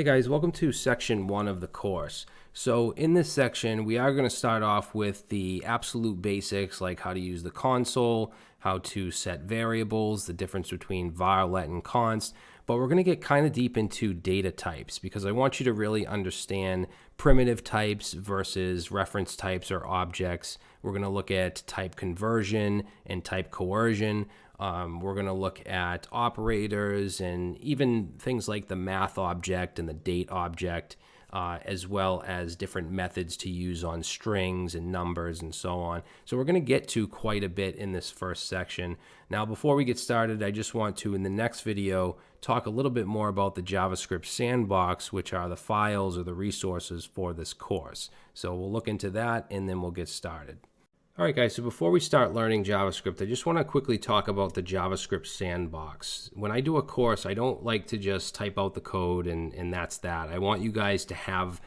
Hey guys, welcome to section 1 of the course. So in this section, we are going to start off with the absolute basics, like how to use the console, how to set variables, the difference between var, let, and const. But we're going to get kind of deep into data types because I want you to really understand primitive types versus reference types or objects. We're going to look at type conversion and type coercion. We're going to look at operators and even things like the math object and the date object, as well as different methods to use on strings and numbers and so on. So we're going to get to quite a bit in this first section. Now, before we get started, I just want to, in the next video, talk a little bit more about the JavaScript sandbox, which are the files or the resources for this course. So we'll look into that and then we'll get started. All right, guys, so before we start learning JavaScript, I just want to quickly talk about the JavaScript sandbox. When I do a course, I don't like to just type out the code and that's that. I want you guys to have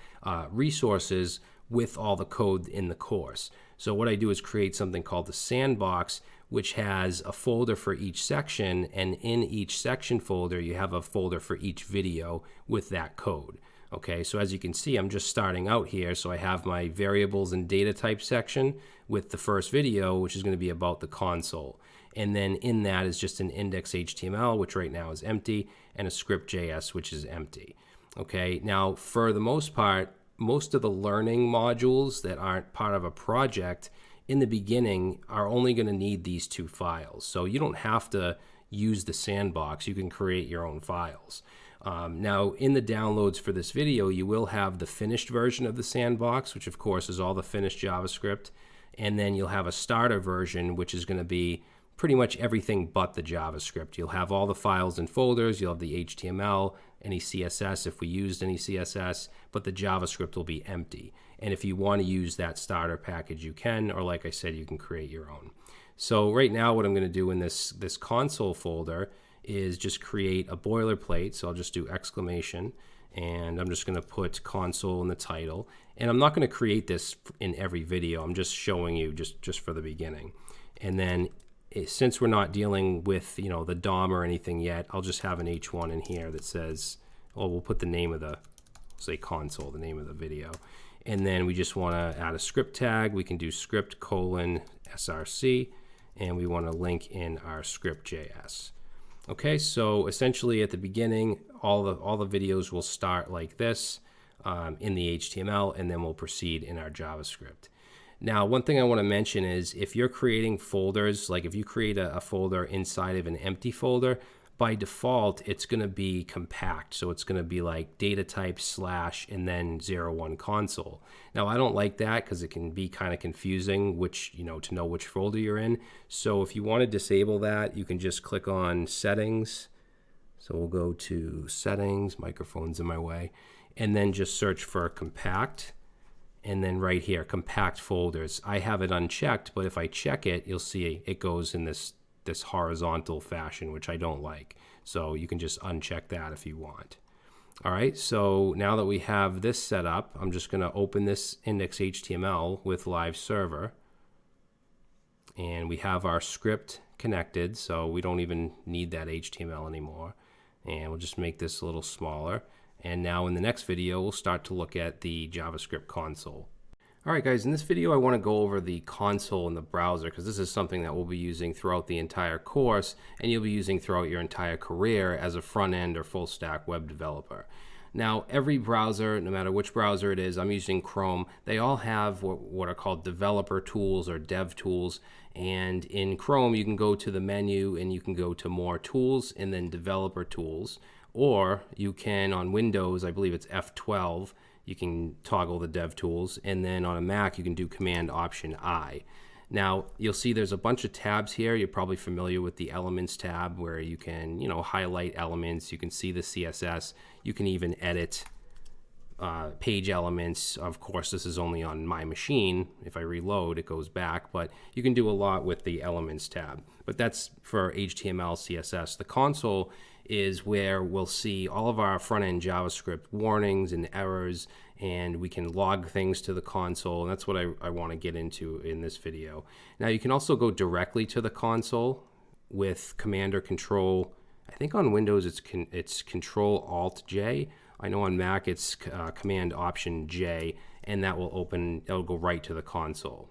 resources with all the code in the course. So what I do is create something called the sandbox, which has a folder for each section, and in each section folder, you have a folder for each video with that code. Okay, so as you can see, I'm just starting out here. So I have my variables and data type section with the first video, which is going to be about the console. And then in that is just an index.html, which right now is empty, and a script.js, which is empty. Okay, now for the most part, most of the learning modules that aren't part of a project in the beginning are only going to need these two files. So you don't have to use the sandbox. You can create your own files. Now, in the downloads for this video, you will have the finished version of the sandbox, which of course is all the finished JavaScript. And then you'll have a starter version, which is going to be pretty much everything but the JavaScript. You'll have all the files and folders. You'll have the HTML, any CSS if we used any CSS, but the JavaScript will be empty. And if you want to use that starter package, you can, or like I said, you can create your own. So right now what I'm going to do in this console folder is just create a boilerplate. So I'll just do exclamation, and I'm just going to put console in the title. And I'm not going to create this in every video. I'm just showing you just for the beginning. And then since we're not dealing with, the DOM or anything yet, I'll just have an H1 in here that says, well, we'll put the name of the, say console, the name of the video. And then we just want to add a script tag. We can do script:/src, and we want to link in our script.js. Okay, so essentially at the beginning, all the videos will start like this in the HTML, and then we'll proceed in our JavaScript. Now, one thing I want to mention is if you're creating folders, like if you create a folder inside of an empty folder, by default, it's going to be compact. So it's going to be like data type / and then 01 console. Now, I don't like that because it can be kind of confusing to know which folder you're in. So if you want to disable that, you can just click on settings. So we'll go to settings, microphone's in my way, and then just search for compact. And then right here, compact folders. I have it unchecked, but if I check it, you'll see it goes in this horizontal fashion, which I don't like. So you can just uncheck that if you want. All right, so now that we have this set up, I'm just going to open this index.html with live server. And we have our script connected, so we don't even need that HTML anymore. And we'll just make this a little smaller. And now in the next video, we'll start to look at the JavaScript console. All right, guys, in this video, I want to go over the console in the browser because this is something that we'll be using throughout the entire course and you'll be using throughout your entire career as a front-end or full-stack web developer. Now, every browser, no matter which browser it is, I'm using Chrome, they all have what are called developer tools or dev tools. And in Chrome, you can go to the menu and you can go to more tools and then developer tools. Or you can, on Windows, I believe it's F12, you can toggle the dev tools, and then on a Mac you can do Command Option I. Now you'll see there's a bunch of tabs here. You're probably familiar with the Elements tab where you can highlight elements, you can see the CSS, you can even edit page elements. Of course, this is only on my machine. If I reload, it goes back, but you can do a lot with the Elements tab. But that's for HTML, CSS. The console is where we'll see all of our front-end JavaScript warnings and errors, and we can log things to the console, and that's what I want to get into in this video. Now, you can also go directly to the console with Command or Control. I think on Windows it's Control-Alt-J. I know on Mac it's Command Option J, and that will open, it'll go right to the console.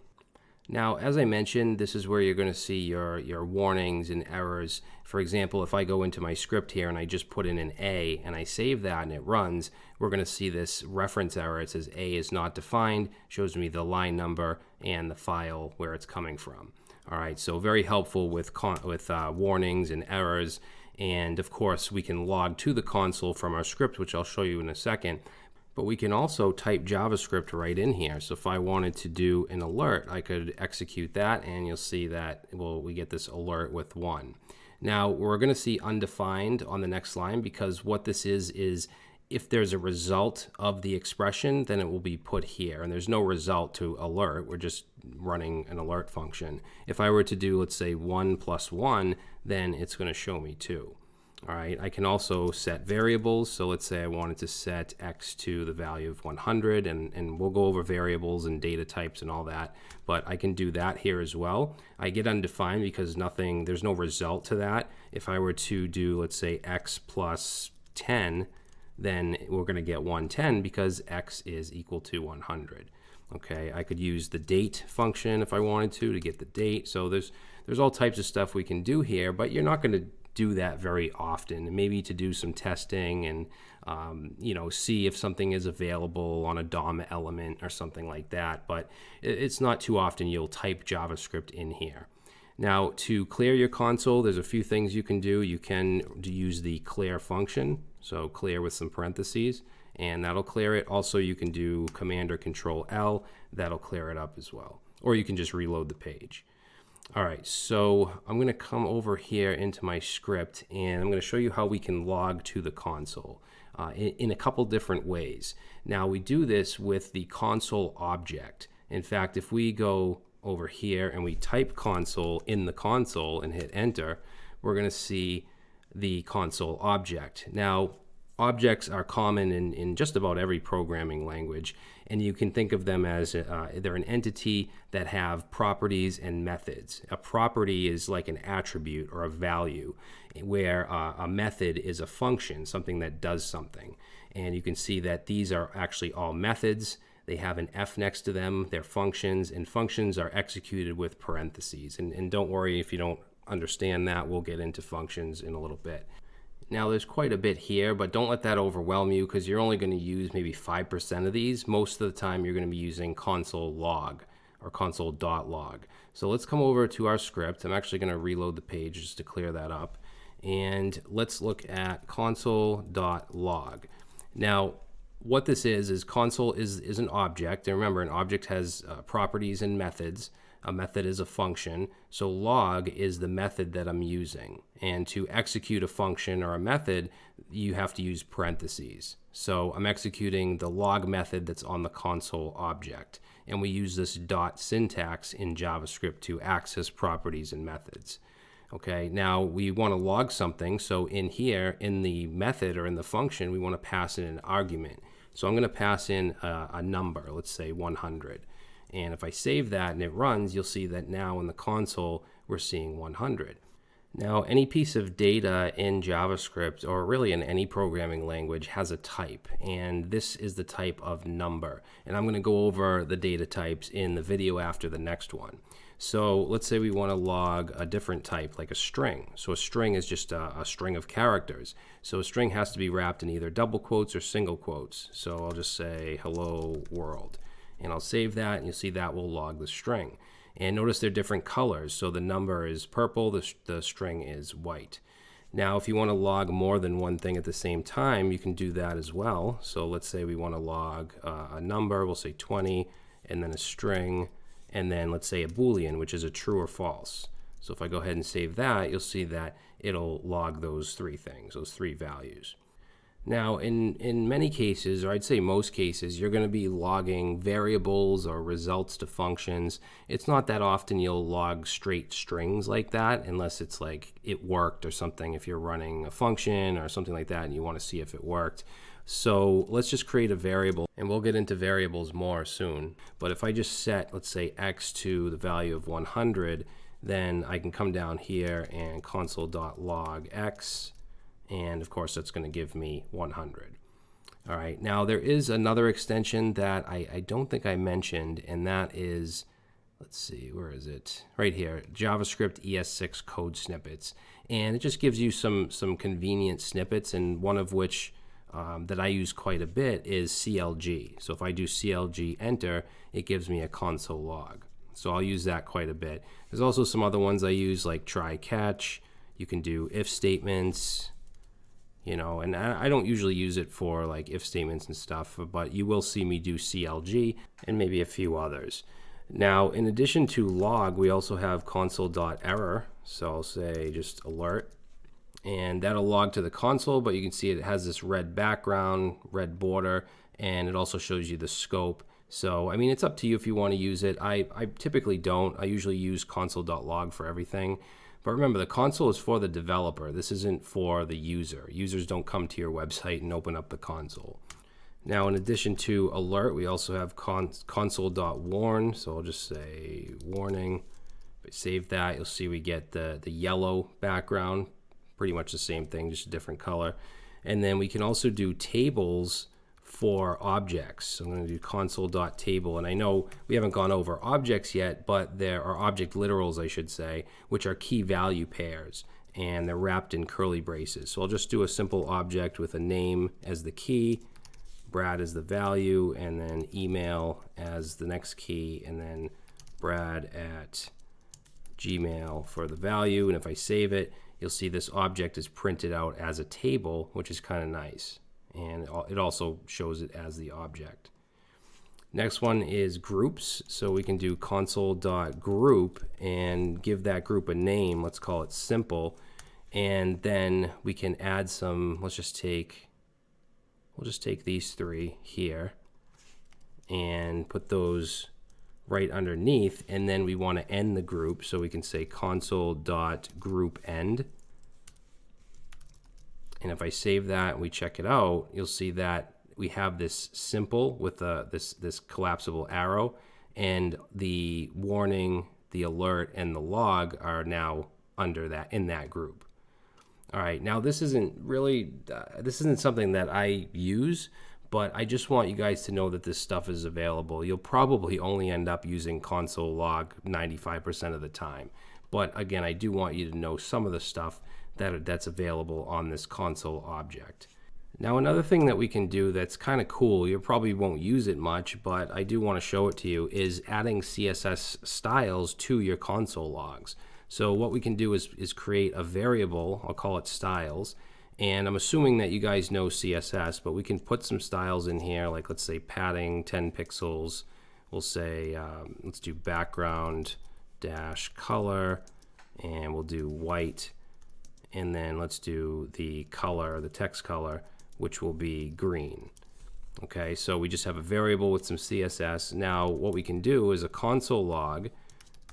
Now, as I mentioned, this is where you're going to see your warnings and errors. For example, if I go into my script here and I just put in an A and I save that and it runs, we're going to see this reference error. It says A is not defined, shows me the line number and the file where it's coming from. All right, so very helpful with warnings and errors. And of course, we can log to the console from our script, which I'll show you in a second. But we can also type JavaScript right in here. So if I wanted to do an alert, I could execute that, and you'll see that, well, we get this alert with 1. Now, we're going to see undefined on the next line, because what this is if there's a result of the expression, then it will be put here. And there's no result to alert. We're just running an alert function. If I were to do, let's say, 1 plus 1, then it's going to show me 2. All right, I can also set variables. So let's say I wanted to set x to the value of 100, and we'll go over variables and data types and all that, but I can do that here as well. I get undefined because there's no result to that. If I were to do, let's say, x plus 10, then we're going to get 110 because x is equal to 100. Okay, I could use the date function if I wanted to get the date. So there's all types of stuff we can do here, but you're not going to do that very often, and maybe to do some testing and see if something is available on a DOM element or something like that, but it's not too often you'll type JavaScript in here. Now, to clear your console, there's a few things you can do. You can use the clear function, so clear with some parentheses, and that'll clear it. Also, you can do Command or Control L, that'll clear it up as well, or you can just reload the page. All right, so I'm going to come over here into my script, and I'm going to show you how we can log to the console in a couple different ways. Now, we do this with the console object. In fact, if we go over here and we type console in the console and hit enter, we're going to see the console object. Now, objects are common in just about every programming language, and you can think of them as they're an entity that have properties and methods. A property is like an attribute or a value, where a method is a function, something that does something. And you can see that these are actually all methods. They have an F next to them. They're functions, and functions are executed with parentheses. And don't worry if you don't understand that. We'll get into functions in a little bit. Now, there's quite a bit here, but don't let that overwhelm you, because you're only going to use maybe 5% of these. Most of the time, you're going to be using console log or console.log. So let's come over to our script. I'm actually going to reload the page just to clear that up. And let's look at console.log. Now, what this is console is an object. And remember, an object has properties and methods. A method is a function, so log is the method that I'm using. And to execute a function or a method, you have to use parentheses. So I'm executing the log method that's on the console object. And we use this dot syntax in JavaScript to access properties and methods. Okay, now we want to log something, so in here, in the method or in the function, we want to pass in an argument. So I'm going to pass in a number, let's say 100. And if I save that and it runs, you'll see that now in the console, we're seeing 100. Now, any piece of data in JavaScript, or really in any programming language, has a type. And this is the type of number. And I'm going to go over the data types in the video after the next one. So let's say we want to log a different type, like a string. So a string is just a string of characters. So a string has to be wrapped in either double quotes or single quotes. So I'll just say hello world. And I'll save that, and you'll see that will log the string. And notice they're different colors. So the number is purple, the string is white. Now, if you want to log more than one thing at the same time, you can do that as well. So let's say we want to log a number, we'll say 20, and then a string, and then let's say a Boolean, which is a true or false. So if I go ahead and save that, you'll see that it'll log those three things, those three values. Now, in many cases, or I'd say most cases, you're going to be logging variables or results to functions. It's not that often you'll log straight strings like that, unless it's like it worked or something, if you're running a function or something like that and you want to see if it worked. So let's just create a variable, and we'll get into variables more soon. But if I just set, let's say, x to the value of 100, then I can come down here and console.log x. And of course, that's going to give me 100. All right, now there is another extension that I don't think I mentioned, and that is, let's see, where is it? Right here, JavaScript ES6 code snippets. And it just gives you some convenient snippets, and one of which that I use quite a bit is CLG. So if I do CLG enter, it gives me a console log. So I'll use that quite a bit. There's also some other ones I use like try catch. You can do if statements, you know, and I don't usually use it for like if statements and stuff, but you will see me do CLG and maybe a few others. Now, in addition to log, we also have console.error. So I'll say just alert, and that'll log to the console, but you can see it has this red background, red border, and it also shows you the scope. So, I mean, it's up to you if you want to use it. I typically don't. I usually use console.log for everything. But remember, the console is for the developer. This isn't for the user. Users don't come to your website and open up the console. Now, in addition to alert, we also have console.warn. So I'll just say warning. If I save that, you'll see we get the yellow background. Pretty much the same thing, just a different color. And then we can also do tables for objects. So I'm going to do console.table, and I know we haven't gone over objects yet, but there are object literals, I should say, which are key value pairs, and they're wrapped in curly braces. So I'll just do a simple object with a name as the key, Brad as the value, and then email as the next key, and then Brad at Gmail for the value. And if I save it, you'll see this object is printed out as a table, which is kind of nice. And it also shows it as the object. Next one is groups. So we can do console.group and give that group a name. Let's call it simple. And then we can add some, we'll just take these three here and put those right underneath. And then we want to end the group. So we can say console.group end. And if I save that and we check it out, you'll see that we have this simple with this collapsible arrow, and the warning, the alert, and the log are now under that, in that group. All right, now this isn't something that I use, but I just want you guys to know that this stuff is available. You'll probably only end up using console log 95% of the time. But again, I do want you to know some of the stuff that's available on this console object. Now, another thing that we can do that's kind of cool, you probably won't use it much, but I do want to show it to you, is adding CSS styles to your console logs. So what we can do is create a variable, I'll call it styles, and I'm assuming that you guys know CSS, but we can put some styles in here, like let's say padding 10 pixels. We'll say, let's do background dash color, and we'll do white. And then let's do the color, the text color, which will be green. Okay, so we just have a variable with some CSS. Now what we can do is a console log,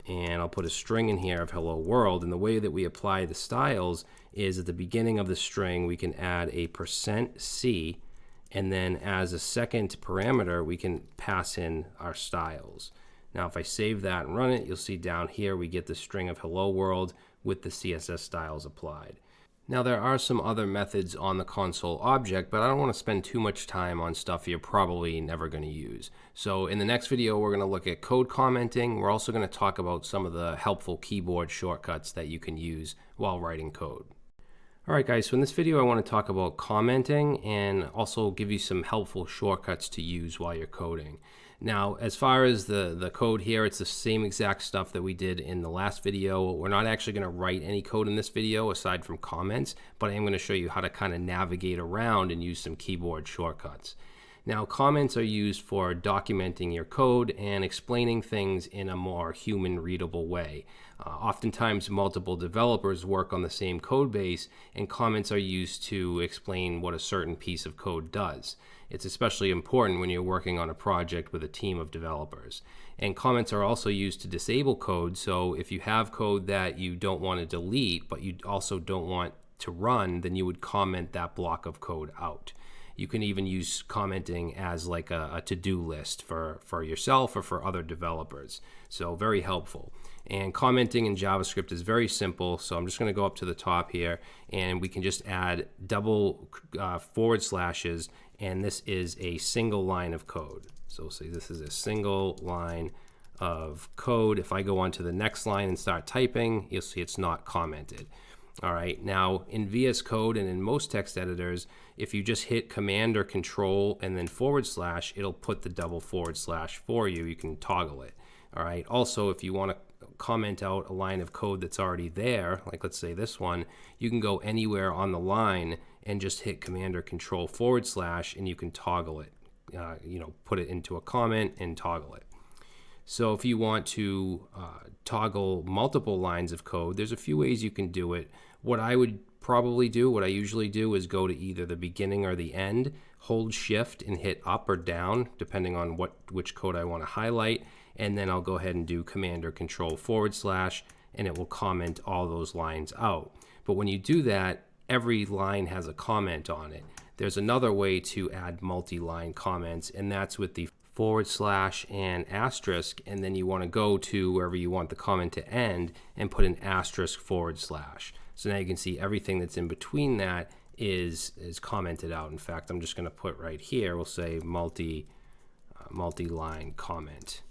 and I'll put a string in here of hello world. And the way that we apply the styles is at the beginning of the string, we can add a %C, and then as a second parameter, we can pass in our styles. Now if I save that and run it, you'll see down here we get the string of hello world with the CSS styles applied. Now there are some other methods on the console object, but I don't want to spend too much time on stuff you're probably never going to use. So in the next video, we're going to look at code commenting. We're also going to talk about some of the helpful keyboard shortcuts that you can use while writing code. All right, guys, so in this video, I want to talk about commenting and also give you some helpful shortcuts to use while you're coding. Now, as far as the code here, it's the same exact stuff that we did in the last video. We're not actually going to write any code in this video aside from comments, but I am going to show you how to kind of navigate around and use some keyboard shortcuts. Now, comments are used for documenting your code and explaining things in a more human-readable way. Oftentimes, multiple developers work on the same code base, and comments are used to explain what a certain piece of code does. It's especially important when you're working on a project with a team of developers. And comments are also used to disable code, so if you have code that you don't want to delete, but you also don't want to run, then you would comment that block of code out. You can even use commenting as like a to-do list for yourself or for other developers. So very helpful. And commenting in JavaScript is very simple. So I'm just going to go up to the top here, and we can just add double forward slashes, and this is a single line of code. So we'll say this is a single line of code. If I go on to the next line and start typing, you'll see it's not commented. All right, now in VS Code and in most text editors, if you just hit Command or Control and then forward slash, it'll put the double forward slash for you. You can toggle it. All right, also if you want to comment out a line of code that's already there, like let's say this one, you can go anywhere on the line and just hit Command or Control forward slash, and you can toggle it. Put it into a comment and toggle it. So if you want to toggle multiple lines of code, there's a few ways you can do it. What I usually do is go to either the beginning or the end, hold shift and hit up or down, depending on which code I want to highlight, and then I'll go ahead and do Command or Control forward slash, and it will comment all those lines out. But when you do that, every line has a comment on it. There's another way to add multi-line comments, and that's with the forward slash and asterisk, and then you want to go to wherever you want the comment to end and put an asterisk forward slash. So now you can see everything that's in between that is commented out. In fact, I'm just going to put right here, we'll say multi-line comment.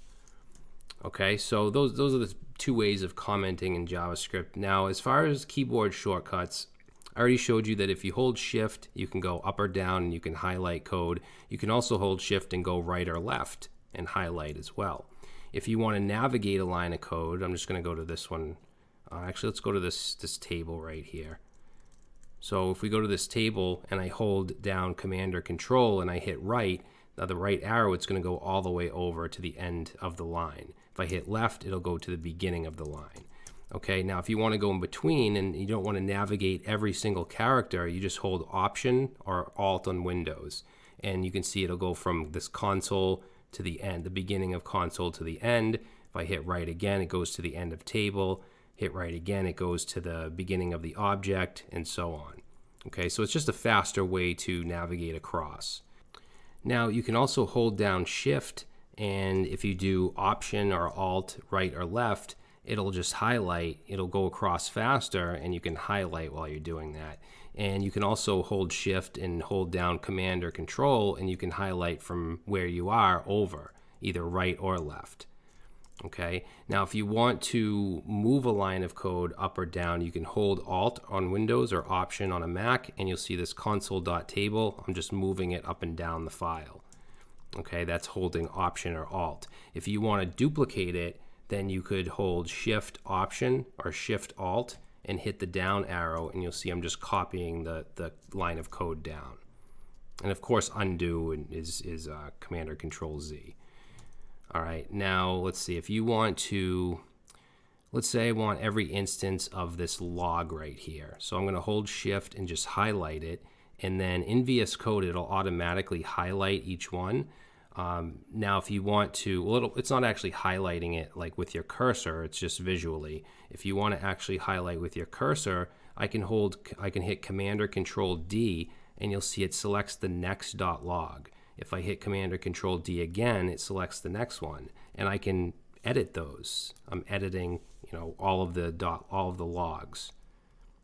Okay, so those are the two ways of commenting in JavaScript. Now, as far as keyboard shortcuts, I already showed you that if you hold shift, you can go up or down and you can highlight code. You can also hold shift and go right or left and highlight as well. If you want to navigate a line of code, I'm just going to go to this one. Actually, let's go to this table right here. So if we go to this table and I hold down Command or Control and I hit right, the right arrow, it's going to go all the way over to the end of the line. If I hit left, it'll go to the beginning of the line. Okay, now if you want to go in between and you don't want to navigate every single character, you just hold Option or Alt on Windows. And you can see it'll go from this console to the end, the beginning of console to the end. If I hit right again, it goes to the end of table. Hit right again, it goes to the beginning of the object, and so on. Okay, so it's just a faster way to navigate across. Now you can also hold down Shift, and if you do Option or Alt, right or left, it'll just highlight, it'll go across faster, and you can highlight while you're doing that. And you can also hold shift and hold down Command or Control, and you can highlight from where you are over, either right or left. Okay, now if you want to move a line of code up or down, you can hold Alt on Windows or Option on a Mac, and you'll see this console.table. I'm just moving it up and down the file. Okay, that's holding Option or Alt. If you want to duplicate it, then you could hold Shift Option or Shift Alt and hit the down arrow, and you'll see I'm just copying the line of code down. And of course, undo is Command or Control Z. All right, now let's see. If you want to, let's say I want every instance of this log right here. So I'm going to hold Shift and just highlight it, and then in VS Code it'll automatically highlight each one. Now if you want to, well, it's not actually highlighting it like with your cursor, it's just visually. If you want to actually highlight with your cursor, I can hit Command or Control D, and you'll see it selects the next .log. If I hit Command or Control D again, it selects the next one, and I can edit those. I'm editing, all of the logs.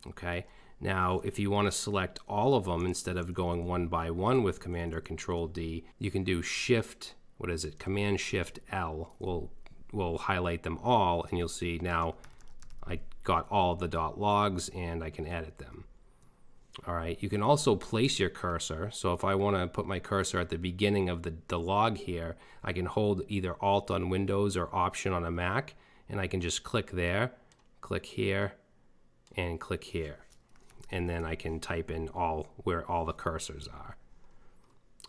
Okay. Now, if you want to select all of them instead of going one by one with Command or Control D, you can do Command Shift L will highlight them all, and you'll see now I got all the .logs and I can edit them. All right, you can also place your cursor. So if I want to put my cursor at the beginning of the log here, I can hold either Alt on Windows or Option on a Mac, and I can just click there, click here, and click here. And then I can type in where all the cursors are.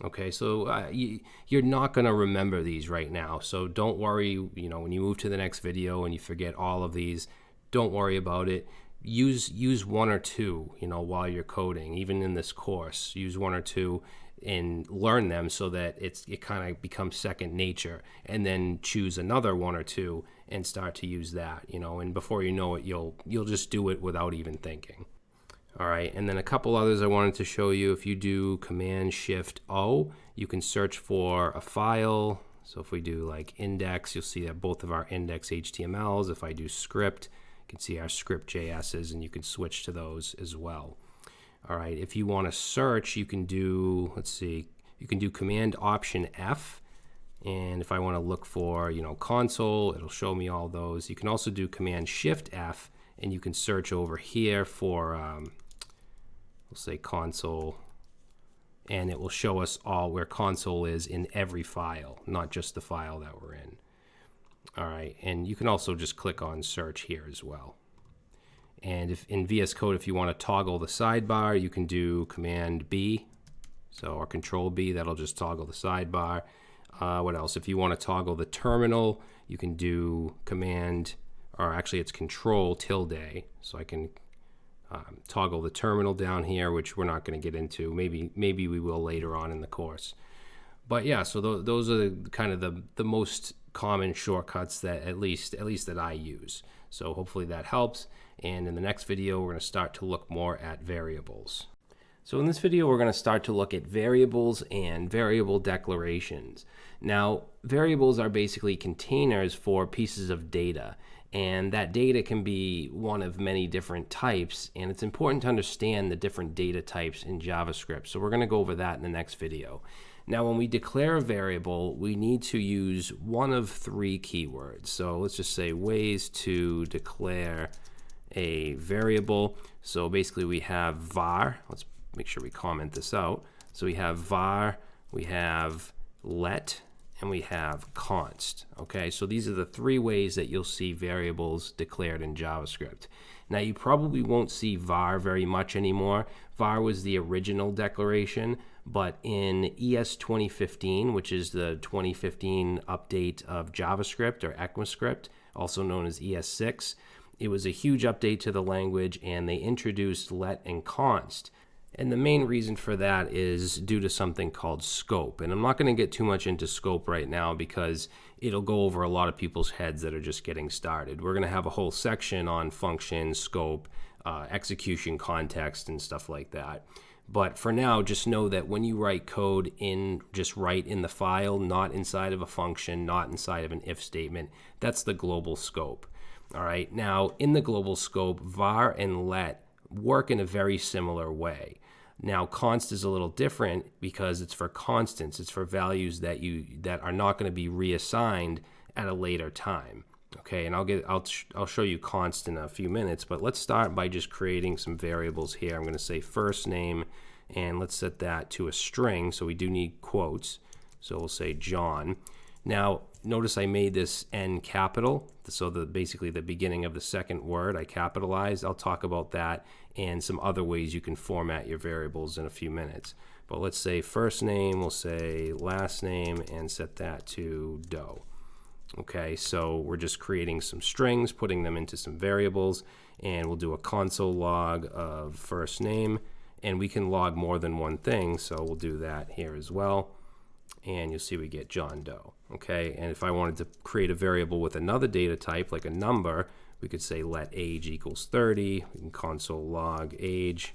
Okay, so you're not going to remember these right now. So don't worry, when you move to the next video and you forget all of these, don't worry about it. Use one or two, while you're coding. Even in this course, use one or two and learn them so that it kind of becomes second nature. And then choose another one or two and start to use that, and before you know it, you'll just do it without even thinking. All right, and then a couple others I wanted to show you. If you do Command-Shift-O, you can search for a file. So if we do like index, you'll see that both of our index HTMLs. If I do script, you can see our script JSs, and you can switch to those as well. All right, if you want to search, you can do, let's see, you can do Command-Option-F. And if I want to look for, console, it'll show me all those. You can also do Command-Shift-F, and you can search over here for, we'll say console, and it will show us all where console is in every file, not just the file that we're in. All right, and you can also just click on search here as well. And if in VS Code, if you want to toggle the sidebar, you can do Command-B, or Control-B, that'll just toggle the sidebar. What else? If you want to toggle the terminal, you can do it's Control-tilde, so I can toggle the terminal down here, which we're not going to get into. Maybe we will later on in the course. But yeah, so those are kind of the most common shortcuts that at least that I use. So hopefully that helps. And in the next video, we're going to start to look more at variables. So in this video, we're going to start to look at variables and variable declarations. Now, variables are basically containers for pieces of data, and that data can be one of many different types, and it's important to understand the different data types in JavaScript. So we're going to go over that in the next video. Now, when we declare a variable, we need to use one of three keywords. So let's just say ways to declare a variable. So basically we have var. Let's make sure we comment this out. So we have var, we have let, and we have const. Okay, so these are the three ways that you'll see variables declared in JavaScript. Now you probably won't see var very much anymore. Var was the original declaration, but in ES 2015, which is the 2015 update of JavaScript, or ECMAScript, also known as ES6, it was a huge update to the language, and they introduced let and const. And the main reason for that is due to something called scope. And I'm not going to get too much into scope right now because it'll go over a lot of people's heads that are just getting started. We're going to have a whole section on function, scope, execution context, and stuff like that. But for now, just know that when you write code just write in the file, not inside of a function, not inside of an if statement. That's the global scope. All right, now in the global scope, var and let work in a very similar way. Now const is a little different because it's for constants. It's for values that are not going to be reassigned at a later time. Okay, and I'll show you const in a few minutes, but let's start by just creating some variables here. I'm going to say first name, and let's set that to a string, so we do need quotes. So we'll say John. Now notice I made this N capital, so basically the beginning of the second word I capitalized. I'll talk about that and some other ways you can format your variables in a few minutes. But let's say first name, we'll say last name, and set that to dough. Okay, so we're just creating some strings, putting them into some variables, and we'll do a console log of first name, and we can log more than one thing, so we'll do that here as well. And you'll see we get John Doe. Okay, and if I wanted to create a variable with another data type, like a number, we could say let age equals 30. We can console log age.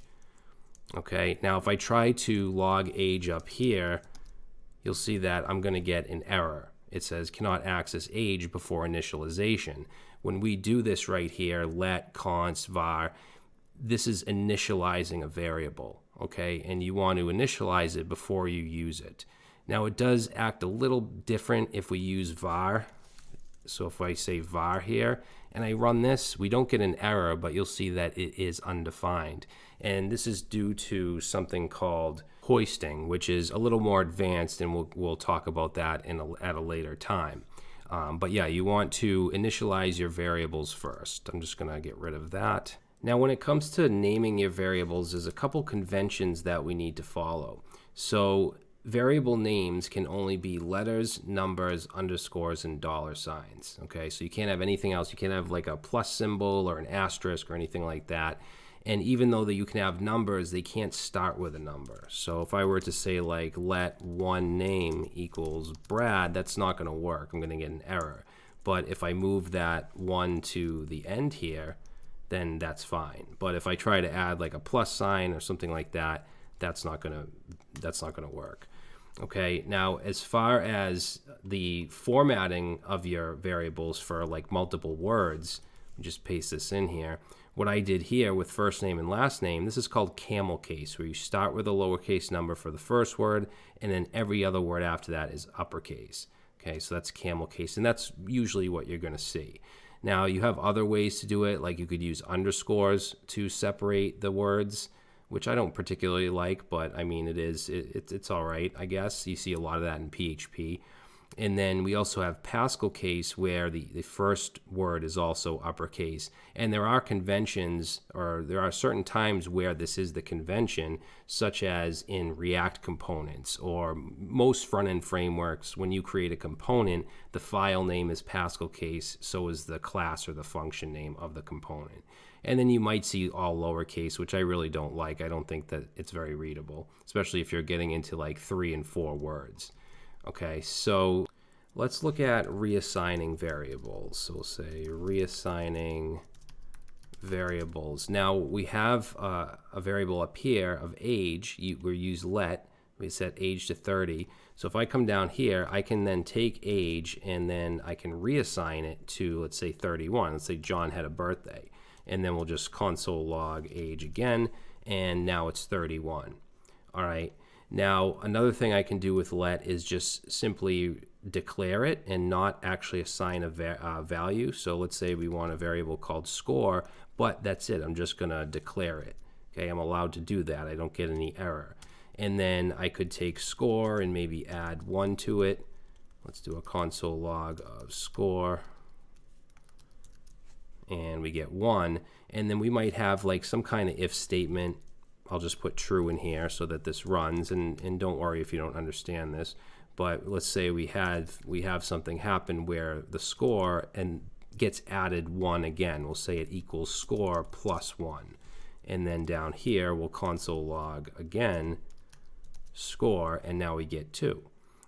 Okay, now if I try to log age up here, you'll see that I'm going to get an error. It says cannot access age before initialization. When we do this right here, let const var, this is initializing a variable. Okay, and you want to initialize it before you use it. Now it does act a little different if we use var. So if I say var here and I run this, we don't get an error, but you'll see that it is undefined. And this is due to something called hoisting, which is a little more advanced, and we'll talk about that at a later time. But yeah, you want to initialize your variables first. I'm just going to get rid of that. Now when it comes to naming your variables, there's a couple conventions that we need to follow. So variable names can only be letters, numbers, underscores, and $signs. Okay, so you can't have anything else. You can't have like a plus symbol or an asterisk or anything like that. And even though that you can have numbers, they can't start with a number. So if I were to say like let one name equals Brad, that's not going to work. I'm going to get an error. But if I move that one to the end here, then that's fine. But if I try to add like a plus sign or something like that, that's not gonna work. Okay, now as far as the formatting of your variables for like multiple words, just paste this in here. What I did here with first name and last name, this is called camel case, where you start with a lowercase number for the first word, and then every other word after that is uppercase. Okay, so that's camel case, and that's usually what you're going to see. Now, you have other ways to do it, like you could use underscores to separate the words, which I don't particularly like, but I mean, it's all right, I guess. You see a lot of that in PHP. And then we also have Pascal case, where the first word is also uppercase. And there are conventions, or there are certain times where this is the convention, such as in React components or most front-end frameworks. When you create a component, the file name is Pascal case, so is the class or the function name of the component. And then you might see all lowercase, which I really don't like. I don't think that it's very readable, especially if you're getting into like 3 and 4 words. Okay, so let's look at reassigning variables. So we'll say reassigning variables. Now we have a variable up here of age. We use let. We set age to 30. So if I come down here, I can then take age and then I can reassign it to, let's say, 31. Let's say John had a birthday. And then we'll just console log age again, and now it's 31. All right. Now, another thing I can do with let is just simply declare it and not actually assign a value. So let's say we want a variable called score, but that's it. I'm just going to declare it. Okay, I'm allowed to do that. I don't get any error. And then I could take score and maybe add 1 to it. Let's do a console log of score. And we get 1. And then we might have like some kind of if statement. I'll just put true in here so that this runs, and don't worry if you don't understand this, but let's say we have something happen where the score and gets added 1 again. We'll say it equals score plus 1, and then down here we'll console log again score, and now we get 2.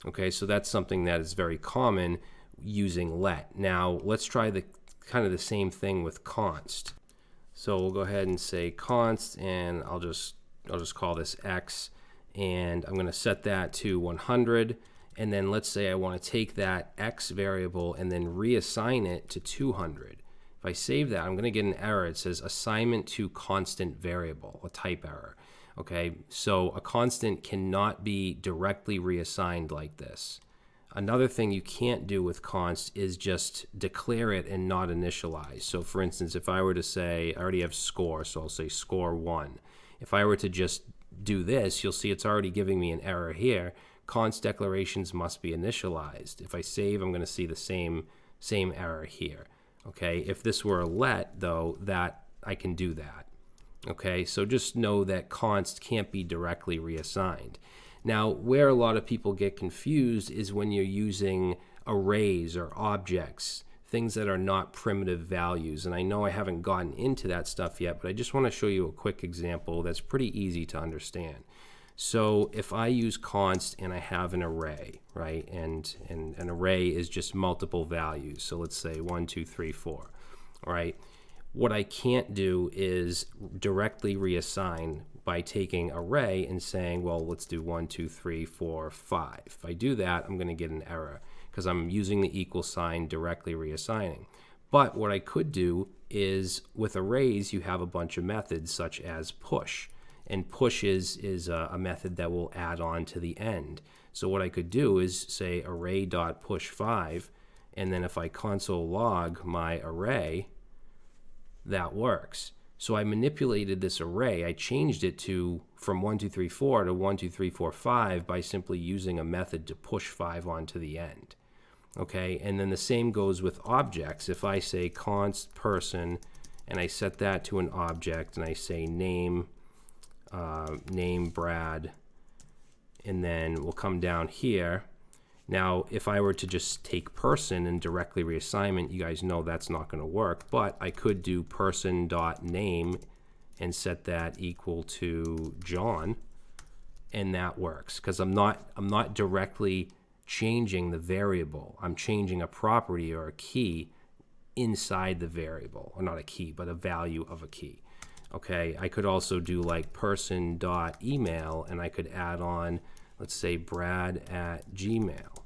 Okay, so that's something that is very common using let. Now let's try the kind of the same thing with const. So we'll go ahead and say const, and I'll just call this x, and I'm going to set that to 100. And then let's say I want to take that x variable and then reassign it to 200. If I save that, I'm going to get an error. It says assignment to constant variable, a type error. Okay, so a constant cannot be directly reassigned like this. Another thing you can't do with const is just declare it and not initialize. So for instance, if I were to say, I already have score, so I'll say score 1. If I were to just do this, you'll see it's already giving me an error here. Const declarations must be initialized. If I save, I'm going to see the same error here. Okay, if this were a let, though, that I can do that. Okay, so just know that const can't be directly reassigned. Now, where a lot of people get confused is when you're using arrays or objects, things that are not primitive values. And I know I haven't gotten into that stuff yet, but I just want to show you a quick example that's pretty easy to understand. So if I use const and I have an array, right, and an array is just multiple values. So let's say 1, 2, 3, 4, all right. What I can't do is directly reassign by taking array and saying, well, let's do 1, 2, 3, 4, 5. If I do that, I'm going to get an error because I'm using the equal sign directly reassigning. But what I could do is with arrays, you have a bunch of methods such as push. And push is a method that will add on to the end. So what I could do is say array.push5, and then if I console log my array, that works. So I manipulated this array. I changed it from 1, 2, 3, 4 to 1, 2, 3, 4, 5 by simply using a method to push 5 onto the end. Okay, and then the same goes with objects. If I say const person and I set that to an object and I say name Brad, and then we'll come down here. Now, if I were to just take person and directly reassignment, you guys know that's not going to work, but I could do person.name and set that equal to John, and that works because I'm not directly changing the variable. I'm changing a property or a key inside the variable, or not a key, but a value of a key. Okay, I could also do like person.email, and I could add on, let's say, brad@gmail.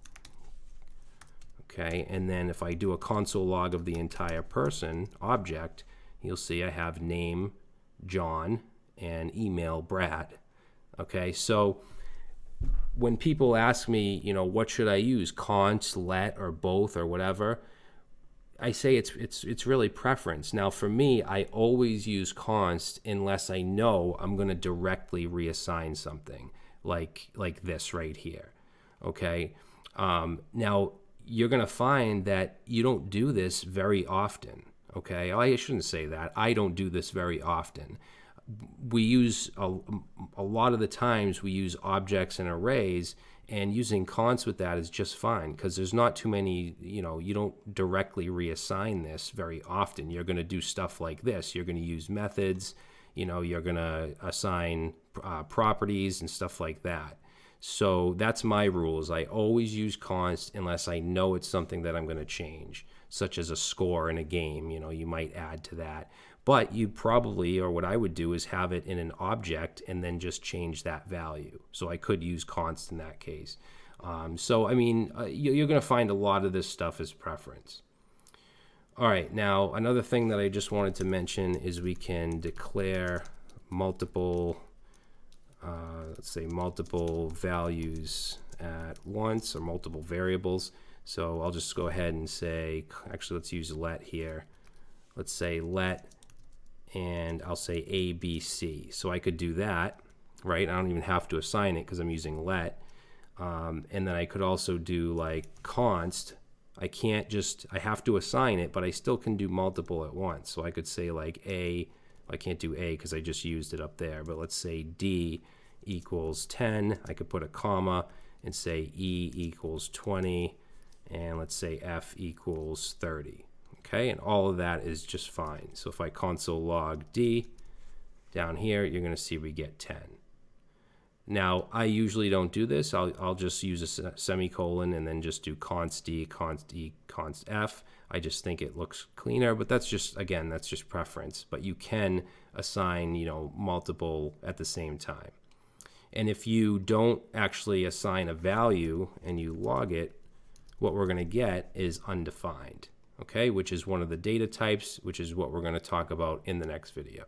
Okay, and then if I do a console log of the entire person object, you'll see I have name John and email Brad. Okay, so when people ask me, you know, what should I use, const, let, or both, or whatever, I say it's really preference. Now for me, I always use const unless I know I'm going to directly reassign something like this right here. Okay, now you're going to find that you don't do this very often. Okay, I shouldn't say that. I don't do this very often. We use a lot of the times we use objects and arrays, and using const with that is just fine because there's not too many, you know, you don't directly reassign this very often. You're going to do stuff like this. You're going to use methods, you know, you're going to assign properties and stuff like that. So that's my rules. I always use const unless I know it's something that I'm going to change, such as a score in a game. You know, you might add to that. But you probably, or what I would do is have it in an object and then just change that value. So I could use const in that case. So, I mean, you're going to find a lot of this stuff as preference. All right, now another thing that I just wanted to mention is we can declare multiple, let's say multiple values at once, or multiple variables. So I'll just go ahead and say, actually let's use let here. Let's say let, and I'll say ABC. So I could do that, right? I don't even have to assign it because I'm using let. And then I could also do like const. I can't just, I have to assign it, but I still can do multiple at once. So I could say like A, I can't do A because I just used it up there, but let's say D equals 10. I could put a comma and say E equals 20, and let's say F equals 30. Okay, and all of that is just fine. So if I console log D, down here, you're going to see we get 10. Now, I usually don't do this. I'll just use a semicolon and then just do const D, const E, const F. I just think it looks cleaner, but that's just, again, that's just preference. But you can assign, you know, multiple at the same time. And if you don't actually assign a value and you log it, what we're going to get is undefined. Okay, which is one of the data types, which is what we're going to talk about in the next video.